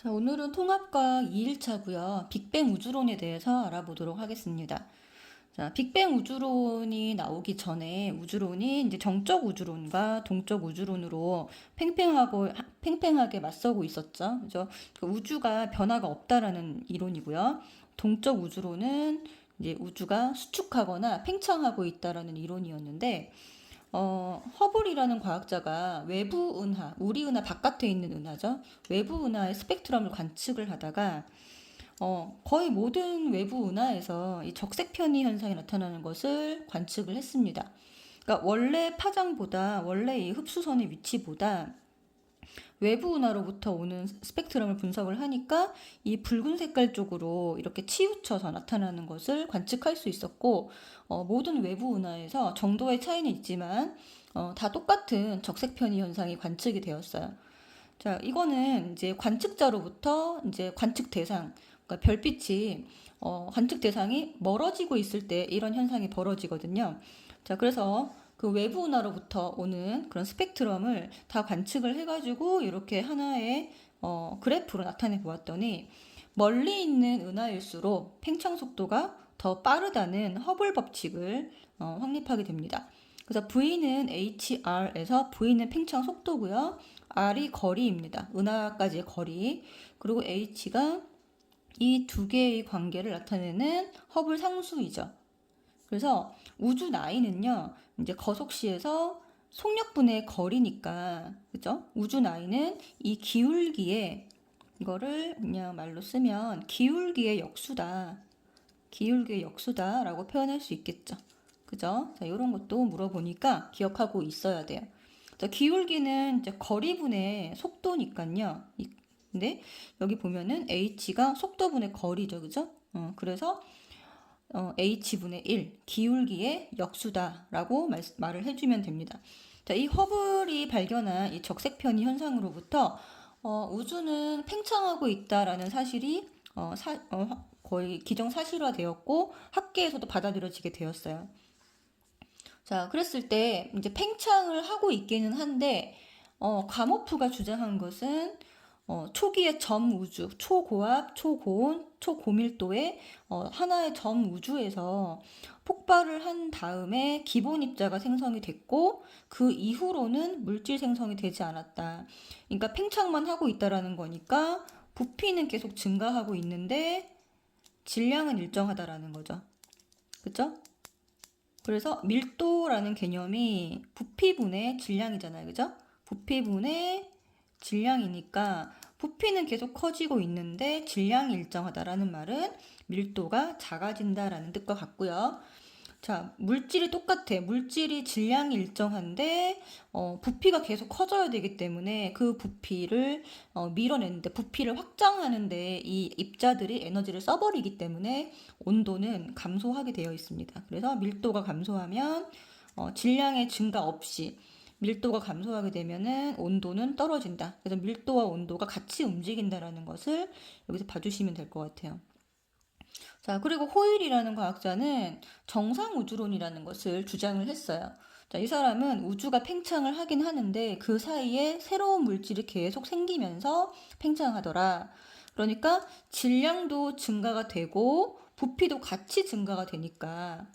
자, 오늘은 통합과학 2일차고요. 빅뱅 우주론에 대해서 알아보도록 하겠습니다. 자, 빅뱅 우주론이 나오기 전에 우주론이 이제 정적 우주론과 동적 우주론으로 팽팽하게 맞서고 있었죠. 그죠? 그 우주가 변화가 없다라는 이론이고요. 동적 우주론은 이제 우주가 수축하거나 팽창하고 있다라는 이론이었는데, 허블이라는 과학자가 외부 은하, 우리 은하 바깥에 있는 은하죠. 외부 은하의 스펙트럼을 관측을 하다가 거의 모든 외부 은하에서 이 적색 편의 현상이 나타나는 것을 관측을 했습니다. 그러니까 원래 파장보다 원래 이 흡수선의 위치보다 외부 은하로부터 오는 스펙트럼을 분석을 하니까 이 붉은 색깔 쪽으로 이렇게 치우쳐서 나타나는 것을 관측할 수 있었고, 모든 외부 은하에서 정도의 차이는 있지만 다 똑같은 적색 편의 현상이 관측이 되었어요. 자, 이거는 이제 관측자로부터 이제 관측 대상, 그러니까 별빛이 관측 대상이 멀어지고 있을 때 이런 현상이 벌어지거든요. 자, 그래서 그 외부 은하로부터 오는 그런 스펙트럼을 다 관측을 해가지고 이렇게 하나의 그래프로 나타내 보았더니 멀리 있는 은하일수록 팽창 속도가 더 빠르다는 허블 법칙을 확립하게 됩니다. 그래서 V는 HR에서 V는 팽창 속도고요. R이 거리입니다. 은하까지의 거리. 그리고 H가 이 두 개의 관계를 나타내는 허블 상수이죠. 그래서 우주 나이는요, 이제 거속시에서 속력분의 거리니까, 그죠? 우주 나이는 이 기울기에, 이거를 그냥 말로 쓰면 기울기의 역수다. 기울기의 역수다라고 표현할 수 있겠죠. 그죠? 자, 이런 것도 물어보니까 기억하고 있어야 돼요. 자, 기울기는 이제 거리분의 속도니까요. 근데 여기 보면은 h가 속도분의 거리죠. 그죠? 그래서 h분의 1, 기울기의 역수다라고 말을 해주면 됩니다. 자, 이 허블이 발견한 이 적색 편의 현상으로부터 우주는 팽창하고 있다라는 사실이 거의 기정사실화되었고 학계에서도 받아들여지게 되었어요. 자, 그랬을 때 이제 팽창을 하고 있기는 한데 가모프가 주장한 것은 초기의 점 우주, 초고압, 초고온, 초고밀도의 하나의 점 우주에서 폭발을 한 다음에 기본 입자가 생성이 됐고 그 이후로는 물질 생성이 되지 않았다. 그러니까 팽창만 하고 있다라는 거니까 부피는 계속 증가하고 있는데 질량은 일정하다라는 거죠. 그쵸? 그래서 밀도라는 개념이 부피분의 질량이잖아요. 그죠? 부피분의 질량이니까 부피는 계속 커지고 있는데 질량이 일정하다라는 말은 밀도가 작아진다라는 뜻과 같고요. 자, 물질이 똑같아. 물질이 질량이 일정한데 부피가 계속 커져야 되기 때문에 그 부피를 밀어내는데 부피를 확장하는데 이 입자들이 에너지를 써버리기 때문에 온도는 감소하게 되어 있습니다. 그래서 밀도가 감소하면 질량의 증가 없이 밀도가 감소하게 되면은 온도는 떨어진다. 그래서 밀도와 온도가 같이 움직인다라는 것을 여기서 봐주시면 될 것 같아요. 자, 그리고 호일이라는 과학자는 정상 우주론이라는 것을 주장을 했어요. 자, 이 사람은 우주가 팽창을 하긴 하는데 그 사이에 새로운 물질이 계속 생기면서 팽창하더라. 그러니까 질량도 증가가 되고 부피도 같이 증가가 되니까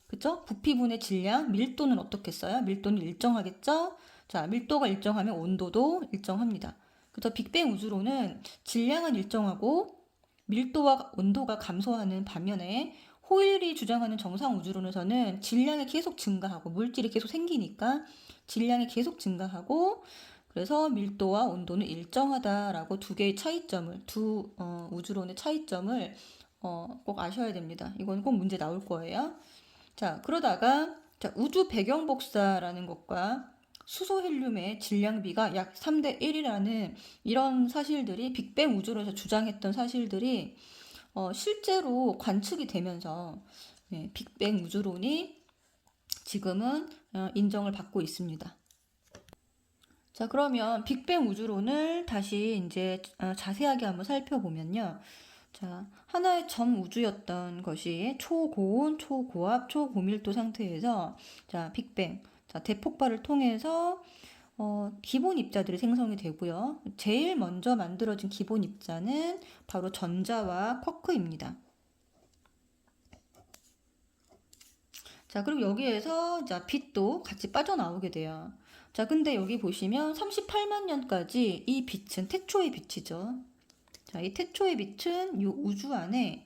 그죠? 부피분의 질량, 밀도는 어떻겠어요? 밀도는 일정하겠죠? 자, 밀도가 일정하면 온도도 일정합니다. 그래서 빅뱅 우주론은 질량은 일정하고 밀도와 온도가 감소하는 반면에 호일이 주장하는 정상 우주론에서는 질량이 계속 증가하고 물질이 계속 생기니까 질량이 계속 증가하고 그래서 밀도와 온도는 일정하다라고 두 개의 차이점을 우주론의 차이점을 꼭 아셔야 됩니다. 이건 꼭 문제 나올 거예요. 자, 그러다가 자, 우주 배경 복사라는 것과 수소 헬륨의 질량비가 약 3대 1이라는 이런 사실들이 빅뱅 우주론에서 주장했던 사실들이 실제로 관측이 되면서 빅뱅 우주론이 지금은 인정을 받고 있습니다. 자, 그러면 빅뱅 우주론을 다시 이제 자세하게 한번 살펴보면요. 자, 하나의 점 우주였던 것이 초고온, 초고압, 초고밀도 상태에서 자, 빅뱅, 자, 대폭발을 통해서 기본 입자들이 생성이 되고요. 제일 먼저 만들어진 기본 입자는 바로 전자와 쿼크입니다. 자, 그리고 여기에서 자, 빛도 같이 빠져나오게 돼요. 자, 근데 여기 보시면 38만 년까지 이 빛은 태초의 빛이죠. 자, 이 태초의 빛은 이 우주 안에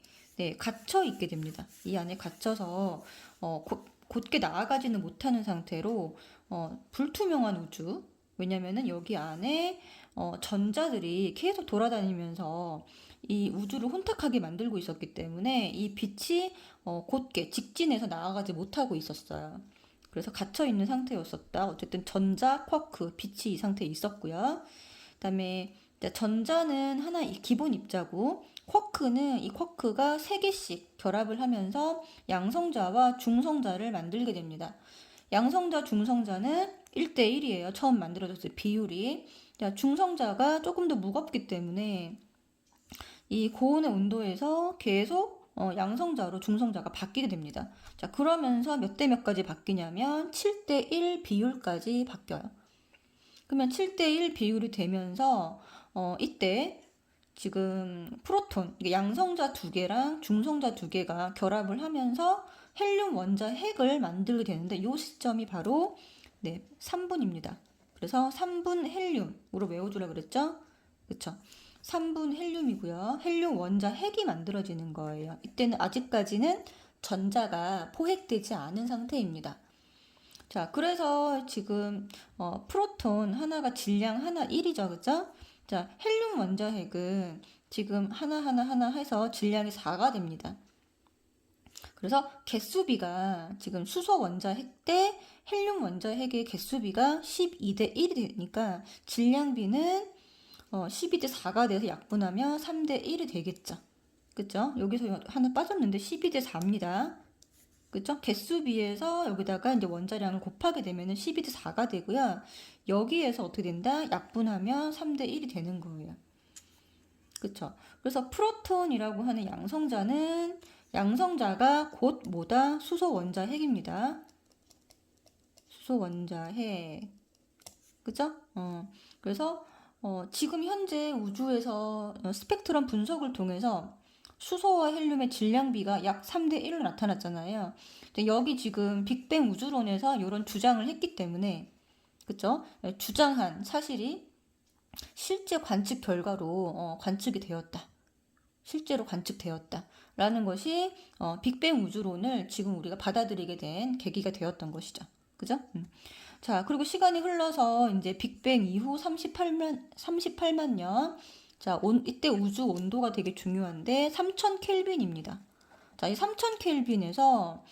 갇혀 있게 됩니다. 이 안에 갇혀서 곧게 나아가지는 못하는 상태로 불투명한 우주. 왜냐면은 여기 안에 전자들이 계속 돌아다니면서 이 우주를 혼탁하게 만들고 있었기 때문에 이 빛이 곧게 직진해서 나아가지 못하고 있었어요. 그래서 갇혀 있는 상태였었다. 어쨌든 전자, 쿼크, 빛이 이 상태에 있었고요. 그다음에 전자는 하나 기본 입자고 쿼크는 이 쿼크가 3개씩 결합을 하면서 양성자와 중성자를 만들게 됩니다. 양성자, 중성자는 1대1이에요. 처음 만들어졌을 비율이. 중성자가 조금 더 무겁기 때문에 이 고온의 온도에서 계속 양성자로 중성자가 바뀌게 됩니다. 자, 그러면서 몇 대 몇까지 바뀌냐면 7대1 비율까지 바뀌어요. 그러면 7대1 비율이 되면서 이때 지금 프로톤, 양성자 2개랑 중성자 2개가 결합을 하면서 헬륨 원자 핵을 만들게 되는데 이 시점이 바로 3분입니다. 그래서 3분 헬륨으로 외워주라 그랬죠? 그쵸? 3분 헬륨이고요. 헬륨 원자 핵이 만들어지는 거예요. 이때는 아직까지는 전자가 포획되지 않은 상태입니다. 자, 그래서 지금 프로톤 하나가 질량 하나 1이죠. 그죠? 자, 헬륨 원자 핵은 지금 하나 해서 질량이 4가 됩니다. 그래서 개수비가 지금 수소 원자 핵 대 헬륨 원자 핵의 개수비가 12대 1이 되니까 질량비는 12대 4가 돼서 약분하면 3대 1이 되겠죠. 그죠? 여기서 하나 빠졌는데 12대 4입니다. 그죠? 개수비에서 여기다가 이제 원자량을 곱하게 되면은 12대 4가 되고요. 여기에서 어떻게 된다? 약분하면 3대 1이 되는 거예요. 그쵸? 그래서 프로톤이라고 하는 양성자가 곧 뭐다? 수소 원자 핵입니다. 수소 원자 핵. 그죠? 그래서 지금 현재 우주에서 스펙트럼 분석을 통해서 수소와 헬륨의 질량비가 약 3대 1로 나타났잖아요. 여기 지금 빅뱅 우주론에서 이런 주장을 했기 때문에, 그쵸? 주장한 사실이 실제 관측 결과로 관측이 되었다. 실제로 관측되었다. 라는 것이 빅뱅 우주론을 지금 우리가 받아들이게 된 계기가 되었던 것이죠. 그죠? 자, 그리고 시간이 흘러서 이제 빅뱅 이후 38만 년. 자, 이때 우주 온도가 되게 중요한데 3000 켈빈입니다. 자, 이 3000 켈빈에서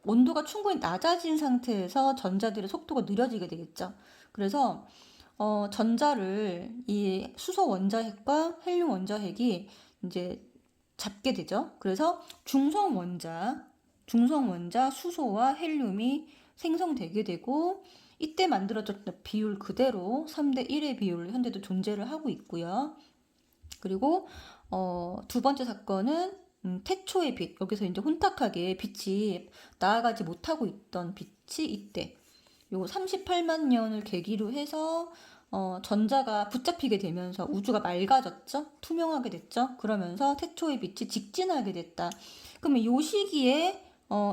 온도가 충분히 낮아진 상태에서 전자들의 속도가 느려지게 되겠죠. 그래서 전자를 이 수소 원자핵과 헬륨 원자핵이 이제 잡게 되죠. 그래서 중성 원자 수소와 헬륨이 생성되게 되고 이때 만들어졌던 비율 그대로 3대 1의 비율로 현재도 존재를 하고 있고요. 그리고 두 번째 사건은 태초의 빛, 여기서 이제 혼탁하게 빛이 나아가지 못하고 있던 빛이 이때 요 38만 년을 계기로 해서 전자가 붙잡히게 되면서 우주가 맑아졌죠? 투명하게 됐죠? 그러면서 태초의 빛이 직진하게 됐다. 그러면 요 시기에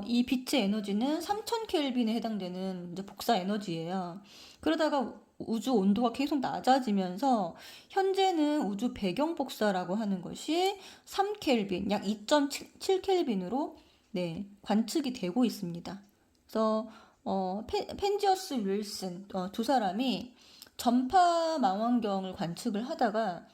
이 빛의 에너지는 3000 켈빈에 해당되는 이제 복사 에너지예요. 그러다가 우주 온도가 계속 낮아지면서 현재는 우주 배경 복사라고 하는 것이 3켈빈, 약 2.7 켈빈으로 관측이 되고 있습니다. 그래서 펜지어스 윌슨 두 사람이 전파 망원경을 관측을 하다가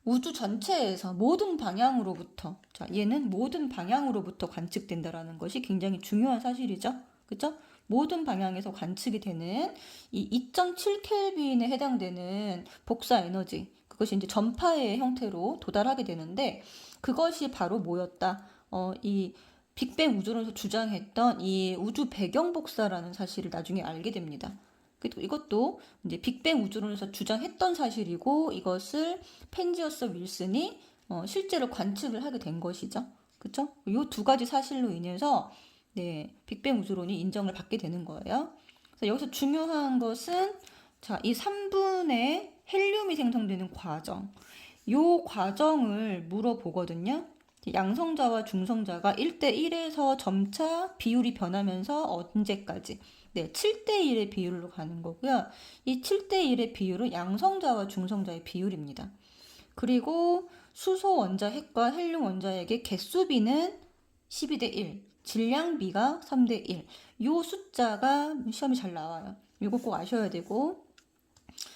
우주 전체에서 모든 방향으로부터, 자, 얘는 모든 방향으로부터 관측된다라는 것이 굉장히 중요한 사실이죠. 그죠? 모든 방향에서 관측이 되는 이 2.7 켈빈에 해당되는 복사 에너지, 그것이 이제 전파의 형태로 도달하게 되는데 그것이 바로 뭐였다? 이 빅뱅 우주론에서 주장했던 이 우주 배경 복사라는 사실을 나중에 알게 됩니다. 이것도 이제 빅뱅 우주론에서 주장했던 사실이고 이것을 펜지어스 윌슨이 실제로 관측을 하게 된 것이죠. 그렇죠? 이 두 가지 사실로 인해서 빅뱅 우주론이 인정을 받게 되는 거예요. 그래서 여기서 중요한 것은 자, 이 3분의 헬륨이 생성되는 과정. 요 과정을 물어보거든요. 양성자와 중성자가 1대1에서 점차 비율이 변하면서 언제까지? 네, 7대1의 비율로 가는 거고요. 이 7대1의 비율은 양성자와 중성자의 비율입니다. 그리고 수소 원자핵과 헬륨 원자핵의 개수비는 12대1, 질량비가 3대1. 요 숫자가 시험이 잘 나와요. 이거 꼭 아셔야 되고,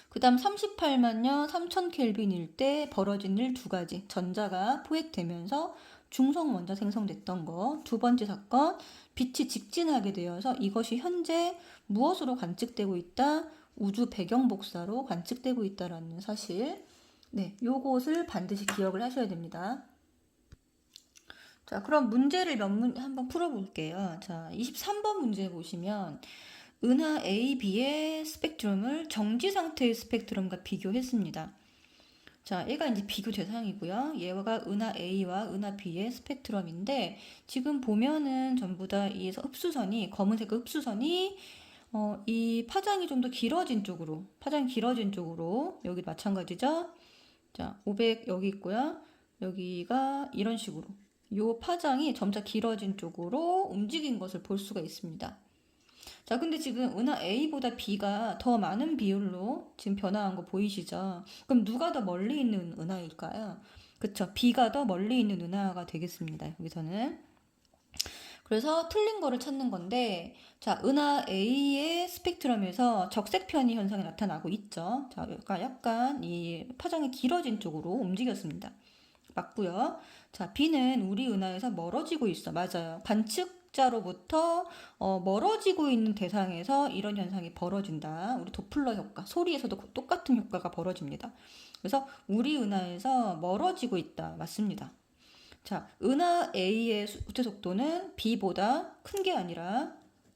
그 다음 38만 년 3000 켈빈일 때 벌어진 일 두 가지. 전자가 포획되면서 중성 원자 생성됐던 거. 두 번째 사건, 빛이 직진하게 되어서 이것이 현재 무엇으로 관측되고 있다? 우주 배경 복사로 관측되고 있다라는 사실. 네, 요것을 반드시 기억을 하셔야 됩니다. 자, 그럼 문제를 한번 풀어볼게요. 자, 23번 문제 보시면 은하 A, B의 스펙트럼을 정지 상태의 스펙트럼과 비교했습니다. 자, 얘가 이제 비교 대상이고요. 얘가 은하 A와 은하 B의 스펙트럼인데 지금 보면은 전부 다 이 흡수선이 검은색 흡수선이 이 파장이 좀 더 길어진 쪽으로, 여기 마찬가지죠. 자, 500 여기 있고요. 여기가 이런 식으로 요 파장이 점차 길어진 쪽으로 움직인 것을 볼 수가 있습니다. 자, 근데 지금 은하 A보다 B가 더 많은 비율로 지금 변화한 거 보이시죠? 그럼 누가 더 멀리 있는 은하일까요? 그쵸, B가 더 멀리 있는 은하가 되겠습니다. 여기서는. 그래서 틀린 거를 찾는 건데, 자, 은하 A의 스펙트럼에서 적색편이 현상이 나타나고 있죠. 자, 약간 이 파장이 길어진 쪽으로 움직였습니다. 맞고요. 자, B는 우리 은하에서 멀어지고 있어. 맞아요. 관측자로부터 멀어지고 있는 대상에서 이런 현상이 벌어진다. 우리 도플러 효과, 소리에서도 똑같은 효과가 벌어집니다. 그래서 우리 은하에서 멀어지고 있다. 맞습니다. 자, 은하 A의 후퇴 속도는 B보다 큰 게 아니라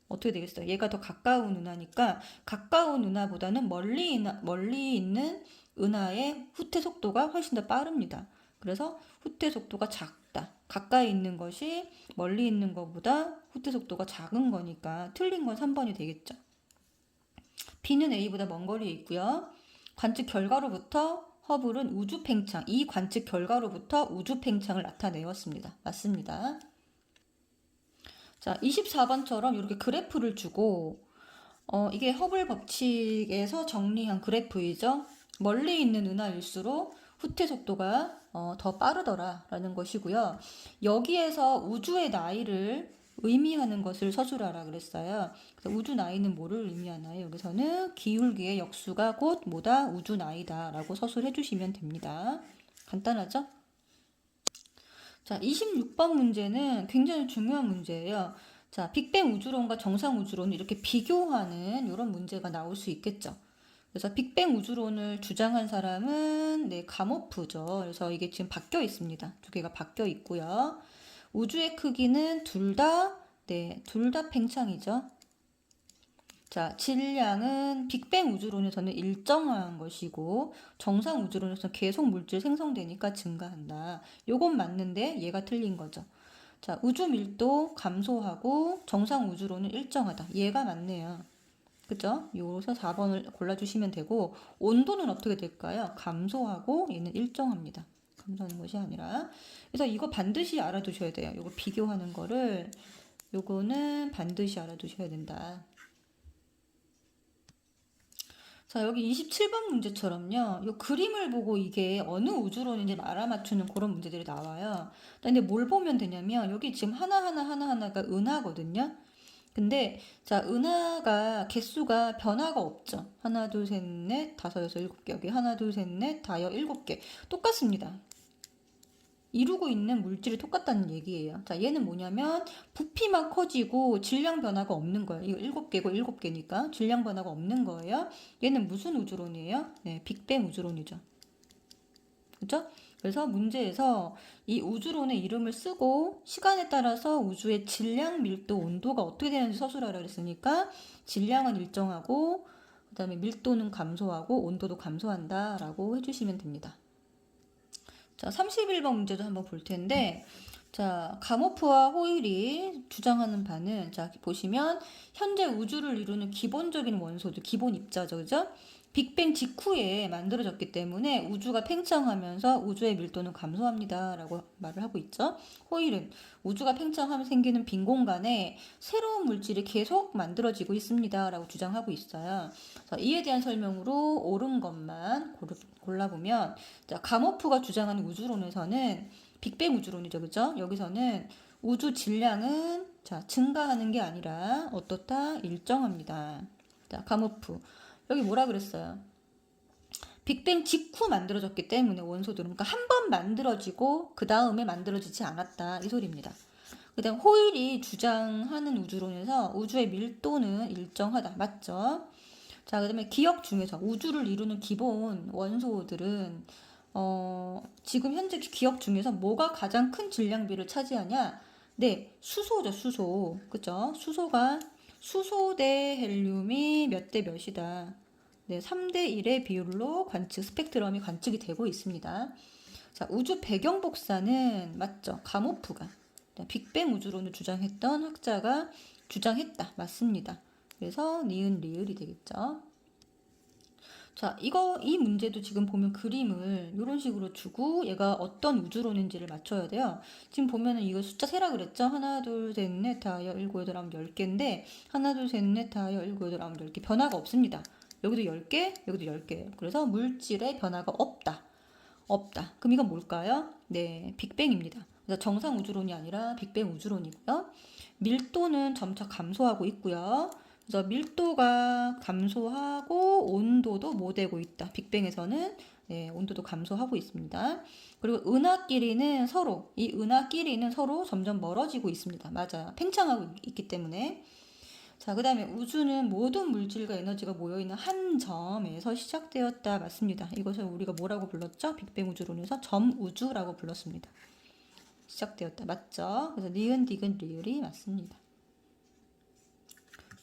어떻게 되겠어요? 얘가 더 가까운 은하니까 가까운 은하보다는 멀리 있는 은하의 후퇴 속도가 훨씬 더 빠릅니다. 그래서 후퇴 속도가 작다. 가까이 있는 것이 멀리 있는 것보다 후퇴 속도가 작은 거니까 틀린 건 3번이 되겠죠. B는 A보다 먼 거리에 있고요. 관측 결과로부터 허블은 우주 팽창, 이 관측 결과로부터 우주 팽창을 나타내었습니다. 맞습니다. 자, 24번처럼 이렇게 그래프를 주고 이게 허블 법칙에서 정리한 그래프이죠. 멀리 있는 은하일수록 후퇴 속도가 더 빠르더라라는 것이고요. 여기에서 우주의 나이를 의미하는 것을 서술하라 그랬어요. 그래서 우주 나이는 뭐를 의미하나요? 여기서는 기울기의 역수가 곧 뭐다? 우주 나이다라고 서술해 주시면 됩니다. 간단하죠? 자, 26번 문제는 굉장히 중요한 문제예요. 자, 빅뱅 우주론과 정상 우주론을 이렇게 비교하는 이런 문제가 나올 수 있겠죠. 그래서 빅뱅 우주론을 주장한 사람은 가모프죠. 그래서 이게 지금 바뀌어 있습니다. 두 개가 바뀌어 있고요. 우주의 크기는 둘 다 팽창이죠. 자, 질량은 빅뱅 우주론에서는 일정한 것이고 정상 우주론에서는 계속 물질 생성되니까 증가한다. 요건 맞는데 얘가 틀린 거죠. 자, 우주 밀도 감소하고 정상 우주론은 일정하다. 얘가 맞네요. 그죠? 여기서 4번을 골라주시면 되고 온도는 어떻게 될까요? 감소하고 얘는 일정합니다. 감소하는 것이 아니라. 그래서 이거 반드시 알아두셔야 돼요. 이거 비교하는 거를 요거는 반드시 알아두셔야 된다. 자, 여기 27번 문제처럼요. 이 그림을 보고 이게 어느 우주론인지 알아맞추는 그런 문제들이 나와요. 근데 뭘 보면 되냐면 여기 지금 하나하나가 은하거든요. 근데 자, 은하가 개수가 변화가 없죠. 하나, 둘, 셋, 넷, 다섯, 여섯, 일곱 개. 여기 하나, 둘, 셋, 넷, 다여, 일곱 개. 똑같습니다. 이루고 있는 물질이 똑같다는 얘기예요. 자, 얘는 뭐냐면 부피만 커지고 질량 변화가 없는 거예요. 이거 7개고 7개니까 질량 변화가 없는 거예요. 얘는 무슨 우주론이에요? 네, 빅뱅 우주론이죠. 그죠? 그래서 문제에서 이 우주론의 이름을 쓰고 시간에 따라서 우주의 질량, 밀도, 온도가 어떻게 되는지 서술하라 그랬으니까 질량은 일정하고 그다음에 밀도는 감소하고 온도도 감소한다라고 해주시면 됩니다. 자, 31번 문제도 한번 볼 텐데, 자, 가모프와 호일이 주장하는 바는, 자, 보시면, 현재 우주를 이루는 기본적인 원소들, 기본 입자죠, 그죠? 빅뱅 직후에 만들어졌기 때문에 우주가 팽창하면서 우주의 밀도는 감소합니다 라고 말을 하고 있죠. 호일은 우주가 팽창하면 생기는 빈 공간에 새로운 물질이 계속 만들어지고 있습니다 라고 주장하고 있어요. 자, 이에 대한 설명으로 옳은 것만 골라보면, 자, 가모프가 주장하는 우주론에서는 빅뱅 우주론이죠, 그죠? 여기서는 우주 질량은 자, 증가하는 게 아니라 어떻다? 일정합니다. 자, 가모프 여기 뭐라 그랬어요? 빅뱅 직후 만들어졌기 때문에 원소들은, 그러니까 한 번 만들어지고 그 다음에 만들어지지 않았다 이 소리입니다. 그다음 호일이 주장하는 우주론에서 우주의 밀도는 일정하다, 맞죠? 자, 그다음에 기억 중에서 우주를 이루는 기본 원소들은 지금 현재 기억 중에서 뭐가 가장 큰 질량비를 차지하냐? 네, 수소죠, 수소. 그죠? 수소 대 헬륨이 몇 대 몇이다. 네, 3대 1의 비율로 스펙트럼이 관측이 되고 있습니다. 자, 우주 배경 복사는 맞죠? 가모프가 빅뱅 우주론을 주장했던 학자가 주장했다. 맞습니다. 그래서 니은 리을이 되겠죠. 자, 이 문제도 지금 보면 그림을 이런 식으로 주고 얘가 어떤 우주론인지를 맞춰야 돼요. 지금 보면은 이거 숫자 세라 그랬죠? 하나, 둘, 셋, 넷, 다, 일곱, 여덟, 아홉, 10개인데 하나, 둘, 셋, 넷, 다, 일곱, 여덟, 아홉, 10개 변화가 없습니다. 여기도 10개, 여기도 10개예요. 그래서 물질의 변화가 없다. 그럼 이건 뭘까요? 네, 빅뱅입니다. 그래서 정상 우주론이 아니라 빅뱅 우주론이고요. 밀도는 점차 감소하고 있고요. 그래서 밀도가 감소하고 온도도 못되고 있다. 빅뱅에서는 네, 온도도 감소하고 있습니다. 그리고 은하끼리는 서로 점점 멀어지고 있습니다. 맞아요. 팽창하고 있기 때문에. 자, 그 다음에 우주는 모든 물질과 에너지가 모여있는 한 점에서 시작되었다. 맞습니다. 이것을 우리가 뭐라고 불렀죠? 빅뱅 우주론에서 점우주라고 불렀습니다. 시작되었다. 맞죠? 그래서 니은, 디귿, 리을이 맞습니다.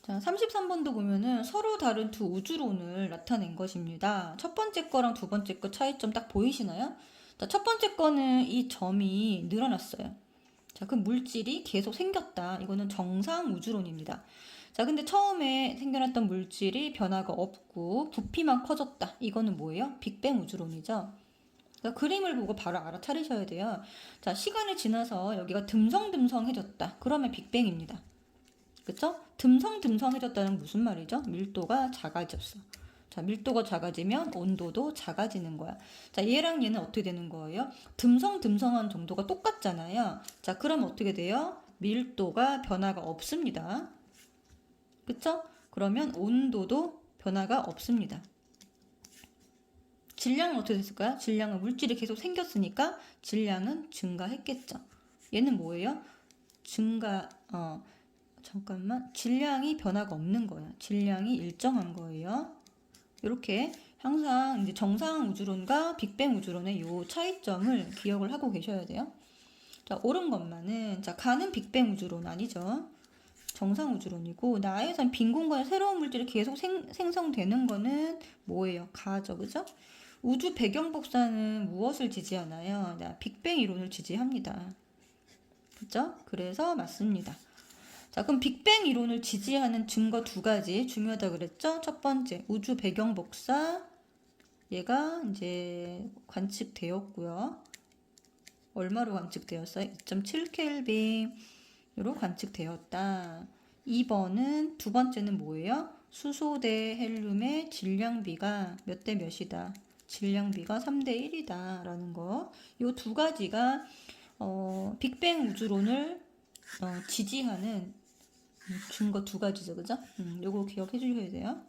자, 33번도 보면은 서로 다른 두 우주론을 나타낸 것입니다. 첫 번째 거랑 두 번째 거 차이점 딱 보이시나요? 자, 첫 번째 거는 이 점이 늘어났어요. 자, 그 물질이 계속 생겼다. 이거는 정상 우주론입니다. 자, 근데 처음에 생겨났던 물질이 변화가 없고 부피만 커졌다. 이거는 뭐예요? 빅뱅 우주론이죠. 그러니까 그림을 보고 바로 알아차리셔야 돼요. 자, 시간이 지나서 여기가 듬성듬성해졌다. 그러면 빅뱅입니다. 그쵸? 듬성듬성해졌다는 무슨 말이죠? 밀도가 작아졌어. 자, 밀도가 작아지면 온도도 작아지는 거야. 자, 얘랑 얘는 어떻게 되는 거예요? 듬성듬성한 정도가 똑같잖아요. 자, 그럼 어떻게 돼요? 밀도가 변화가 없습니다. 그쵸? 그러면 온도도 변화가 없습니다. 질량은 어떻게 됐을까요? 질량은 물질이 계속 생겼으니까 질량은 증가했겠죠. 얘는 뭐예요? 질량이 변화가 없는 거예요. 질량이 일정한 거예요. 이렇게 항상 이제 정상 우주론과 빅뱅 우주론의 요 차이점을 기억을 하고 계셔야 돼요. 자, 옳은 것만은, 자, 가는 빅뱅 우주론 아니죠. 정상 우주론이고, 나에선 빈 공간에 새로운 물질이 계속 생성되는 거는 뭐예요? 가죠, 그죠? 우주 배경 복사는 무엇을 지지하나요? 빅뱅 이론을 지지합니다. 그죠? 그래서 맞습니다. 자, 그럼 빅뱅 이론을 지지하는 증거 두 가지 중요하다 그랬죠? 첫 번째, 우주 배경 복사. 얘가 이제 관측되었고요. 얼마로 관측되었어요? 2.7켈빈으로 관측되었다. 2번은 두 번째는 뭐예요? 수소 대 헬륨의 질량비가 몇 대 몇이다. 질량비가 3대 1이다 라는 거. 이 두 가지가 빅뱅 우주론을 지지하는 증거 두 가지죠, 그죠? 요거 기억해 주셔야 돼요.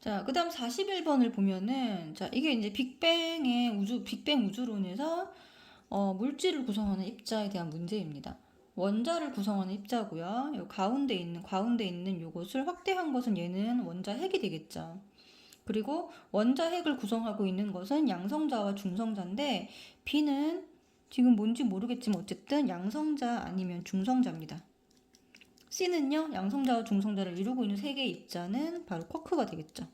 자, 그 다음 41번을 보면은, 자, 이게 이제 빅뱅 우주론에서 물질을 구성하는 입자에 대한 문제입니다. 원자를 구성하는 입자고요. 요 가운데 있는 요것을 확대한 것은 얘는 원자 핵이 되겠죠. 그리고 원자 핵을 구성하고 있는 것은 양성자와 중성자인데, B는 지금 뭔지 모르겠지만 어쨌든 양성자 아니면 중성자입니다. C는요, 양성자와 중성자를 이루고 있는 세 개의 입자는 바로 쿼크가 되겠죠.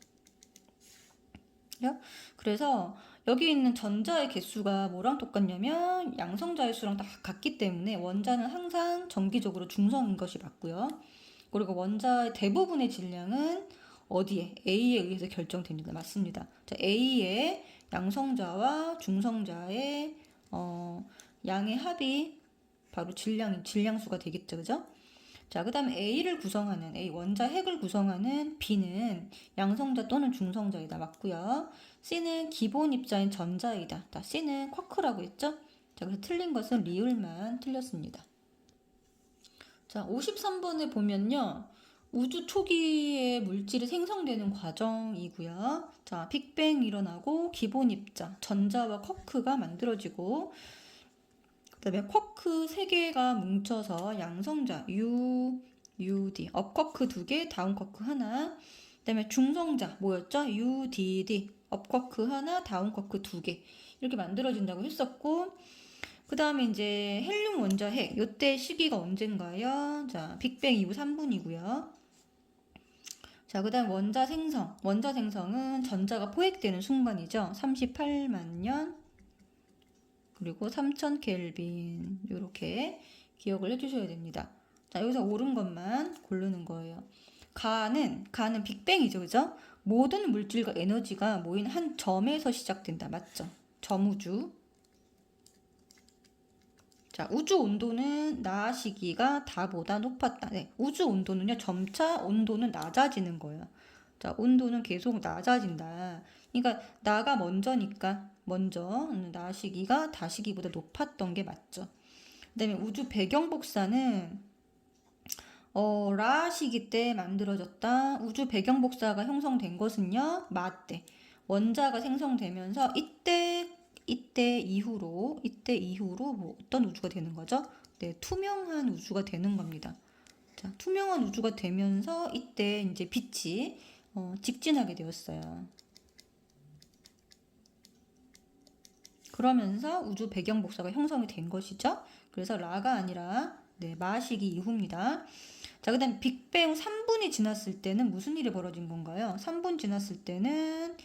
그래서 여기 있는 전자의 개수가 뭐랑 똑같냐면 양성자의 수랑 다 같기 때문에 원자는 항상 정기적으로 중성인 것이 맞고요. 그리고 원자의 대부분의 질량은 어디에? A에 의해서 결정됩니다. 맞습니다. 자, A의 양성자와 중성자의 양의 합이 바로 질량수가 되겠죠. 그죠? 자, 그 다음에 A를 구성하는, A 원자 핵을 구성하는 B는 양성자 또는 중성자이다. 맞고요. C는 기본 입자인 전자이다. 자, C는 쿼크라고 했죠? 자, 그래서 틀린 것은 리을만 틀렸습니다. 자, 53번에 보면요. 우주 초기에 물질이 생성되는 과정이고요. 자, 빅뱅 일어나고 기본 입자, 전자와 쿼크가 만들어지고 그 다음에 쿼크 3개가 뭉쳐서 양성자 UD, 업쿼크 2개, 다운쿼크 하나. 그 다음에 중성자 뭐였죠? UDD, 업쿼크 하나, 다운쿼크 2개 이렇게 만들어진다고 했었고 그 다음에 이제 헬륨 원자 핵 요때 시기가 언젠가요? 자, 빅뱅 이후 3분이고요. 자, 그 다음 원자 생성은 전자가 포획되는 순간이죠. 38만 년 그리고 3000 켈빈 이렇게 기억을 해주셔야 됩니다. 자, 여기서 옳은 것만 고르는 거예요. 가는 빅뱅이죠, 그죠? 모든 물질과 에너지가 모인 한 점에서 시작된다, 맞죠? 점우주. 자, 우주 온도는 나 시기가 다보다 높았다. 네, 우주 온도는요, 점차 온도는 낮아지는 거예요. 자, 온도는 계속 낮아진다. 그러니까 나가 먼저니까 먼저 나 시기가 다 시기보다 높았던 게 맞죠. 그다음에 우주 배경 복사는 라 시기 때 만들어졌다. 우주 배경 복사가 형성된 것은요, 마 때. 원자가 생성되면서 이때 이후로 뭐 어떤 우주가 되는 거죠? 네, 투명한 우주가 되는 겁니다. 자, 투명한 우주가 되면서 이때 이제 빛이 직진하게 되었어요. 그러면서 우주 배경 복사가 형성이 된 것이죠. 그래서 라가 아니라 네, 마 시기 이후입니다. 자, 그 다음 빅뱅 3분이 지났을 때는 무슨 일이 벌어진 건가요? 3분 지났을 때는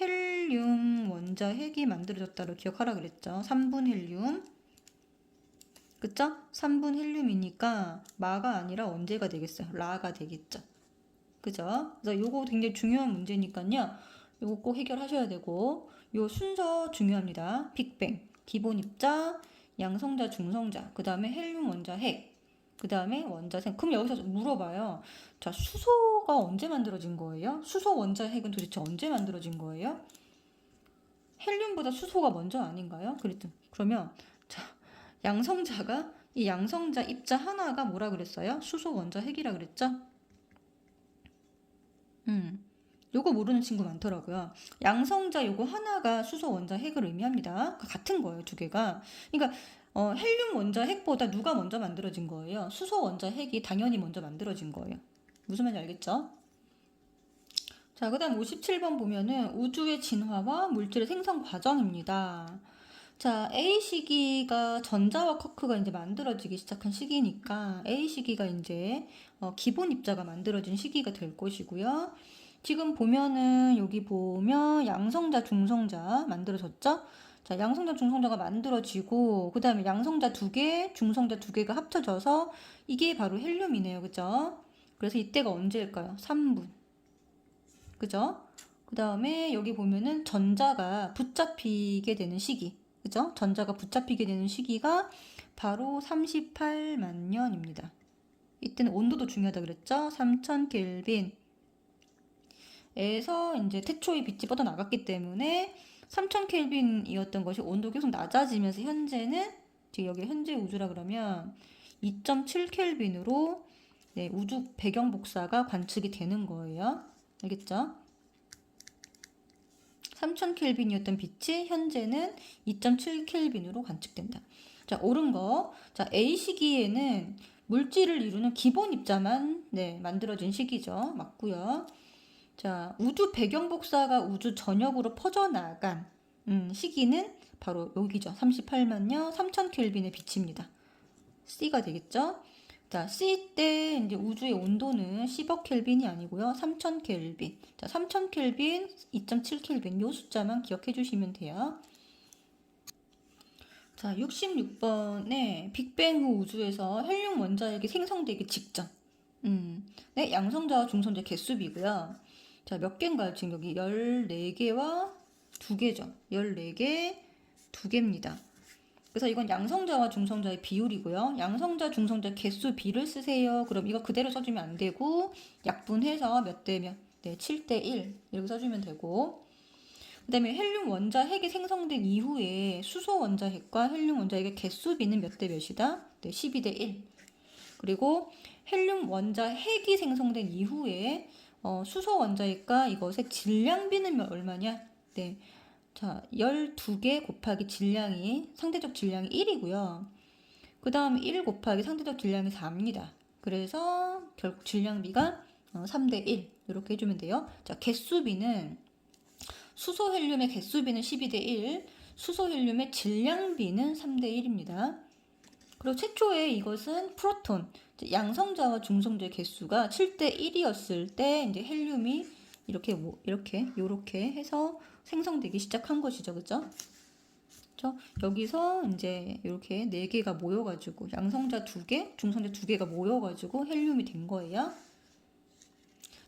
헬륨 원자 핵이 만들어졌다고 기억하라 그랬죠. 3분 헬륨. 그쵸? 3분 헬륨이니까 마가 아니라 언제가 되겠어요? 라가 되겠죠. 그죠? 그래서 요거 굉장히 중요한 문제니까요. 요거 꼭 해결하셔야 되고 요 순서 중요합니다. 빅뱅, 기본 입자, 양성자, 중성자, 그 다음에 헬륨 원자 핵, 그 다음에 원자생. 그럼 여기서 물어봐요. 자, 수소가 언제 만들어진 거예요? 수소 원자 핵은 도대체 언제 만들어진 거예요? 헬륨보다 수소가 먼저 아닌가요? 그러면 자, 양성자가 이 양성자 입자 하나가 뭐라 그랬어요? 수소 원자 핵이라 그랬죠? 요거 모르는 친구 많더라고요. 양성자 요거 하나가 수소 원자 핵을 의미합니다. 같은 거예요, 두 개가. 그러니까 헬륨 원자 핵보다 누가 먼저 만들어진 거예요? 수소 원자 핵이 당연히 먼저 만들어진 거예요. 무슨 말인지 알겠죠? 자, 그 다음 57번 보면은 우주의 진화와 물질의 생성 과정입니다. 자, A 시기가 전자와 쿼크가 이제 만들어지기 시작한 시기니까 A 시기가 이제 기본 입자가 만들어진 시기가 될 것이고요. 지금 보면은 여기 보면 양성자, 중성자 만들어졌죠? 자, 양성자, 중성자가 만들어지고 그 다음에 양성자 2개, 중성자 2개가 합쳐져서 이게 바로 헬륨이네요. 그죠? 그래서 이때가 언제일까요? 3분. 그죠? 그 다음에 여기 보면은 전자가 붙잡히게 되는 시기. 그죠? 전자가 붙잡히게 되는 시기가 바로 38만 년입니다. 이때는 온도도 중요하다 그랬죠? 3000 켈빈. 에서 이제 태초의 빛이 뻗어나갔기 때문에 3000 켈빈이었던 것이 온도 계속 낮아지면서 현재는 지금 여기 현재 우주라 그러면 2.7 켈빈으로 네, 우주 배경 복사가 관측이 되는 거예요. 알겠죠? 3000 켈빈이었던 빛이 현재는 2.7 켈빈으로 관측된다. 자, 옳은 거. 자, A 시기에는 물질을 이루는 기본 입자만 네, 만들어진 시기죠. 맞고요. 자, 우주 배경 복사가 우주 전역으로 퍼져나간 시기는 바로 여기죠. 38만 년 3000 켈빈의 빛입니다. C가 되겠죠? 자, C 때 이제 우주의 온도는 10억 켈빈이 아니고요. 3000 켈빈. 자, 3000 켈빈, 2.7 켈빈 요 숫자만 기억해 주시면 돼요. 자, 66번에 빅뱅 후 우주에서 헬륨 원자핵이 생성되기 직전. 네, 양성자와 중성자 개수비고요. 자, 몇 개인가요? 지금 여기 14개와 2개죠. 14개, 2개입니다. 그래서 이건 양성자와 중성자의 비율이고요. 양성자, 중성자 개수 비를 쓰세요. 그럼 이거 그대로 써주면 안 되고 약분해서 몇 대 몇? 네, 7대 1 이렇게 써주면 되고 그 다음에 헬륨 원자 핵이 생성된 이후에 수소 원자 핵과 헬륨 원자 핵의 개수 비는 몇 대 몇이다? 네, 12대 1. 그리고 헬륨 원자 핵이 생성된 이후에 수소 원자 핵과 이것의 질량 비는 얼마냐? 네. 자, 12개 곱하기 질량이 상대적 질량이 1이고요. 그 다음 1 곱하기 상대적 질량이 4입니다. 그래서 결국 질량비가 3대 1 이렇게 해주면 돼요. 자, 개수비는 수소 헬륨의 개수비는 12대 1, 수소 헬륨의 질량비는 3대 1입니다. 그리고 최초에 이것은 프로톤, 양성자와 중성자의 개수가 7대 1이었을 때 이제 헬륨이 이렇게 해서 생성되기 시작한 것이죠. 그죠? 여기서 이제 이렇게 4개가 모여가지고 양성자 2개, 중성자 2개가 모여가지고 헬륨이 된 거예요.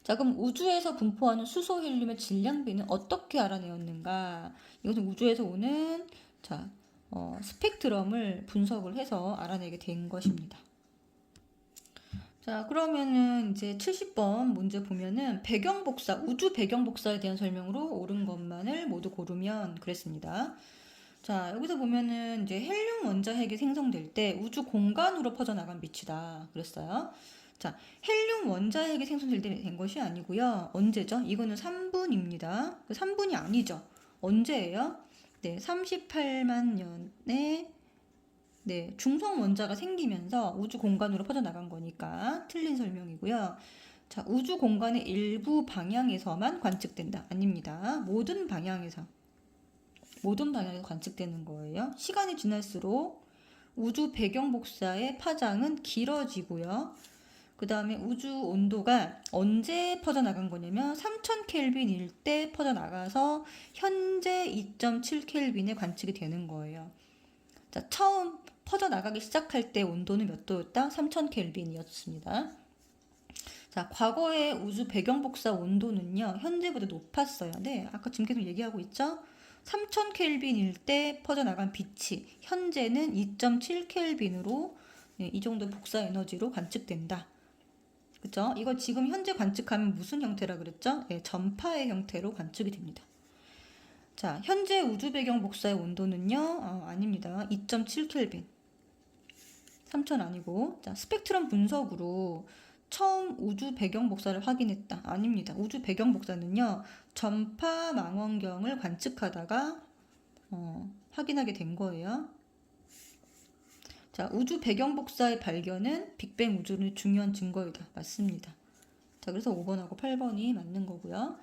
자, 그럼 우주에서 분포하는 수소 헬륨의 질량비는 어떻게 알아내었는가? 이것은 우주에서 오는 스펙트럼을 분석을 해서 알아내게 된 것입니다. 자, 그러면은 이제 70번 문제 보면은 배경복사, 우주 배경복사에 대한 설명으로 옳은 것만을 모두 고르면 그랬습니다. 자, 여기서 보면은 이제 헬륨 원자 핵이 생성될 때 우주 공간으로 퍼져나간 빛이다. 그랬어요. 자, 헬륨 원자 핵이 생성될 때 된 것이 아니고요. 언제죠? 이거는 3분입니다. 3분이 아니죠. 언제예요? 네, 38만 년에 네, 중성 원자가 생기면서 우주 공간으로 퍼져나간 거니까 틀린 설명이고요. 자, 우주 공간의 일부 방향에서만 관측된다. 아닙니다. 모든 방향에서 관측되는 거예요. 시간이 지날수록 우주 배경 복사의 파장은 길어지고요. 그 다음에 우주 온도가 언제 퍼져나간 거냐면 3000켈빈일 때 퍼져나가서 현재 2.7켈빈에 관측이 되는 거예요. 자, 처음 퍼져나가기 시작할 때 온도는 몇 도였다? 3000켈빈이었습니다. 자, 과거의 우주 배경 복사 온도는요, 현재보다 높았어요. 네, 아까 지금 계속 얘기하고 있죠? 3000켈빈일 때 퍼져나간 빛이 현재는 2.7켈빈으로 이 정도 복사 에너지로 관측된다. 그죠? 이거 지금 현재 관측하면 무슨 형태라 그랬죠? 네, 전파의 형태로 관측이 됩니다. 자, 현재 우주 배경 복사의 온도는요, 아닙니다. 2.7켈빈. 3000 아니고. 자, 스펙트럼 분석으로 처음 우주 배경 복사를 확인했다. 아닙니다. 우주 배경 복사는요, 전파 망원경을 관측하다가 확인하게 된 거예요. 자, 우주 배경 복사의 발견은 빅뱅 우주론의 중요한 증거이다. 맞습니다. 자, 그래서 5번하고 8번이 맞는 거고요.